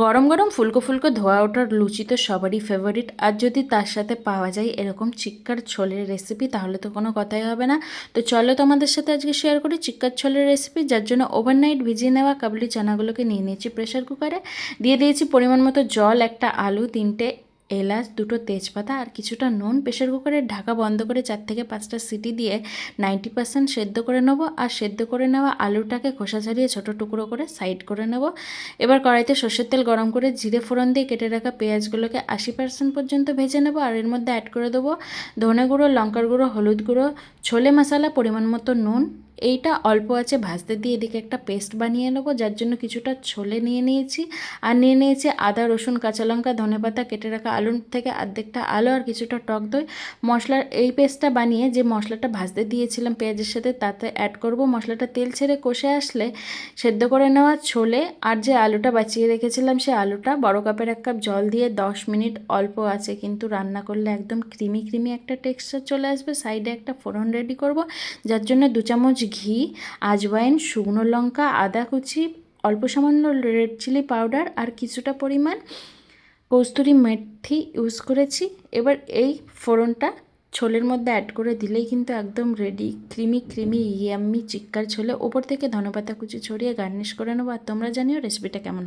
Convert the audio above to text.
গরম গরম ফুলকো ফুলকো ধোয়া ওঠার লুচি তো সবারই ফেভারিট। আর যদি তার সাথে পাওয়া যায় এরকম চিক্কার ছোলের রেসিপি, তাহলে তো কোনো কথাই হবে না। তো চলো তোমাদের সাথে আজকে শেয়ার করি চিক্কার ছোলের রেসিপি। যার জন্য ওভারনাইট ভিজিয়ে নেওয়া কাবুলি চানাগুলোকে নিয়ে নিয়েছি প্রেশার কুকারে, দিয়ে দিয়েছি পরিমাণ মতো জল, একটা আলু, 3টে এলাচ, 2টো তেজপাতা আর কিছুটা নুন। প্রেশার কুকারের ঢাকা বন্ধ করে 4 থেকে 5টা সিটি দিয়ে 90% সেদ্ধ করে নেব। আর সেদ্ধ করে নেওয়া আলুটাকে খোসা ছাড়িয়ে ছোটো টুকরো করে সাইড করে নেব। এবার কড়াইতে সর্ষের তেল গরম করে জিরে ফোড়ন দিয়ে কেটে রাখা পেঁয়াজগুলোকে 80% পর্যন্ত ভেজে নেব। আর এর মধ্যে অ্যাড করে দেবো ধনে গুঁড়ো, লঙ্কার গুঁড়ো, হলুদ গুঁড়ো, ছোলে মশলা, পরিমাণ মতো নুন। এইটা অল্প আছে ভাজতে দিয়ে এদিকে একটা পেস্ট বানিয়ে নেবো, যার জন্য কিছুটা ছোলে নিয়ে নিয়েছি। আর নিয়ে নিয়েছি আদা, রসুন, কাঁচা লঙ্কা, ধনেপাতা, কেটে রাখা আলুর থেকে অর্ধেকটা আলু আর কিছুটা টক দই। মশলার এই পেস্টটা বানিয়ে যে মশলাটা ভাজতে দিয়েছিলাম পেঁয়াজের সাথে তাতে অ্যাড করব। মশলাটা তেল ছেড়ে কষে আসলে সেদ্ধ করে নেওয়া ছোলে আর যে আলুটা বাঁচিয়ে রেখেছিলাম সে আলুটা বড় কাপের 1 কাপ জল দিয়ে 10 মিনিট অল্প আছে কিন্তু রান্না করলে একদম ক্রিমি ক্রিমি একটা টেক্সচার চলে আসবে। সাইডে একটা ফোড়ন রেডি করব, যার জন্য 2 চামচ ঘি, আজওয়াইন, শুকনো লঙ্কা, আদা কুচি, অল্প সামান্য রেড চিলি পাউডার আর কিছুটা পরিমাণ কস্তুরি মেথি ইউজ করেছি। এবার এই ফোড়নটা ছোলের মধ্যে অ্যাড করে দিলেই কিন্তু একদম রেডি ক্রিমি ক্রিমি ইয়াম্মি চিক্কার ছোলে। ওপর থেকে ধনেপাতা কুচি ছড়িয়ে গার্নিশ করে নেবো। আর তোমরা জানিও রেসিপিটা কেমন হয়।